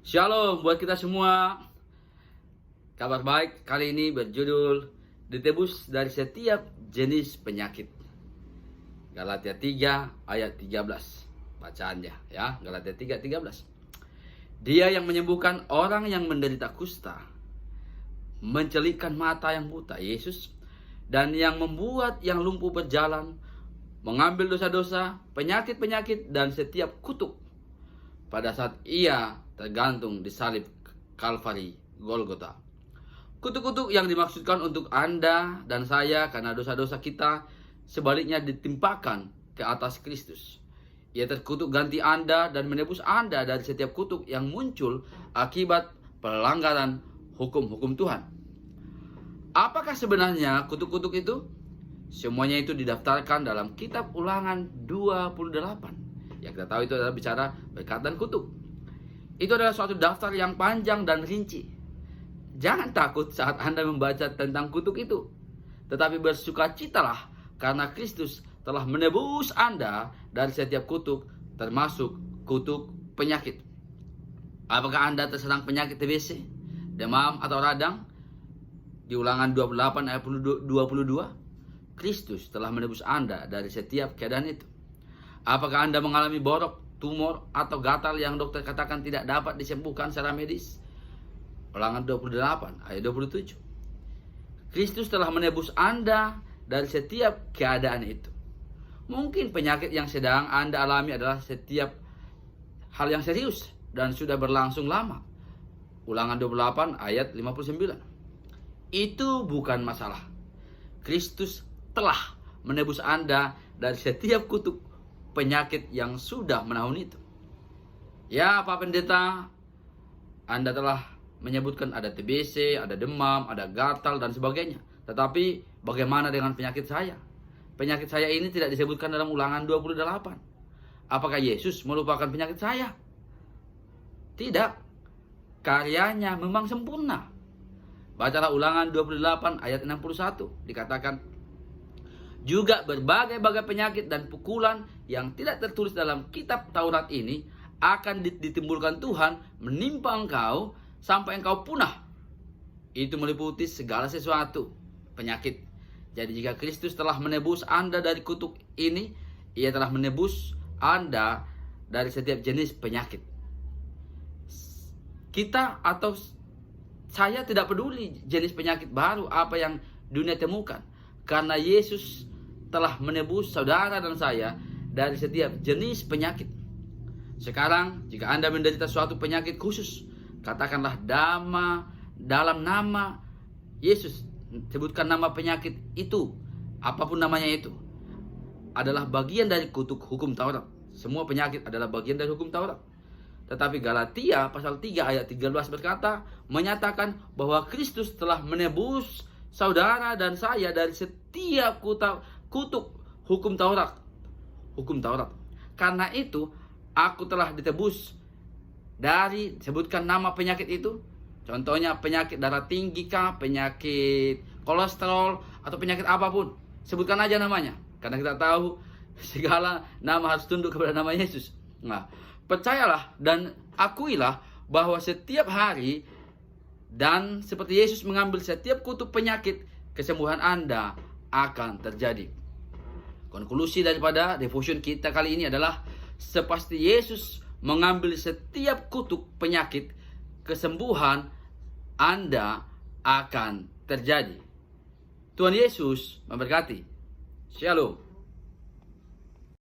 Shalom buat kita semua. Kabar baik kali ini berjudul ditebus dari setiap jenis penyakit. Galatia 3 ayat 13. Bacaannya ya, Galatia 3:13. Dia yang menyembuhkan orang yang menderita kusta, mencelikkan mata yang buta, Yesus, dan yang membuat yang lumpuh berjalan, mengambil dosa-dosa, penyakit-penyakit dan setiap kutuk pada saat ia tergantung di salib Kalvari Golgota. Kutuk-kutuk yang dimaksudkan untuk Anda dan saya karena dosa-dosa kita sebaliknya ditimpakan ke atas Kristus. Ia terkutuk ganti Anda dan menebus Anda dari setiap kutuk yang muncul akibat pelanggaran hukum-hukum Tuhan. Apakah sebenarnya kutuk-kutuk itu? Semuanya itu didaftarkan dalam kitab Ulangan 28. Yang kita tahu itu adalah bicara berkat dan kutuk. Itu adalah suatu daftar yang panjang dan rinci. Jangan takut saat Anda membaca tentang kutuk itu. Tetapi bersukacitalah karena Kristus telah menebus Anda dari setiap kutuk, termasuk kutuk penyakit. Apakah Anda terserang penyakit TBC, demam atau radang? Di Ulangan 28 ayat 22, Kristus telah menebus Anda dari setiap keadaan itu. Apakah Anda mengalami borok, tumor, atau gatal yang dokter katakan tidak dapat disembuhkan secara medis? Ulangan 28 ayat 27. Kristus telah menebus Anda dari setiap keadaan itu. Mungkin penyakit yang sedang Anda alami adalah setiap hal yang serius dan sudah berlangsung lama. Ulangan 28 ayat 59. Itu bukan masalah. Kristus telah menebus Anda dari setiap kutuk penyakit yang sudah menaun itu. Ya, Pak Pendeta, Anda telah menyebutkan ada TBC, ada demam, ada gatal dan sebagainya. Tetapi bagaimana dengan penyakit saya? Penyakit saya ini tidak disebutkan dalam Ulangan 28. Apakah Yesus melupakan penyakit saya? Tidak. Karyanya memang sempurna. Bacalah Ulangan 28 ayat 61. Dikatakan, juga berbagai-bagai penyakit dan pukulan yang tidak tertulis dalam kitab Taurat ini akan ditimbulkan Tuhan menimpa engkau sampai engkau punah. Itu meliputi segala sesuatu penyakit. Jadi jika Kristus telah menebus Anda dari kutuk ini, Ia telah menebus Anda dari setiap jenis penyakit. Kita atau saya tidak peduli jenis penyakit baru apa yang dunia temukan, karena Yesus telah menebus saudara dan saya dari setiap jenis penyakit. Sekarang, jika Anda menderita suatu penyakit khusus, katakanlah dalam nama Yesus, sebutkan nama penyakit itu, apapun namanya itu, adalah bagian dari kutuk hukum Taurat. Semua penyakit adalah bagian dari hukum Taurat. Tetapi Galatia pasal 3 ayat 13 berkata, menyatakan bahwa Kristus telah menebus saudara dan saya dari setiap kutuk hukum Taurat. Karena itu, aku telah ditebus dari, sebutkan nama penyakit itu. Contohnya penyakit darah tinggi kah, penyakit kolesterol, atau penyakit apapun. Sebutkan aja namanya. Karena kita tahu segala nama harus tunduk kepada nama Yesus. Nah, percayalah dan akuilah bahwa setiap hari dan seperti Yesus mengambil setiap kutuk penyakit, kesembuhan Anda akan terjadi. Konklusi daripada devotion kita kali ini adalah sepasti Yesus mengambil setiap kutuk penyakit, kesembuhan Anda akan terjadi. Tuhan Yesus memberkati. Shalom.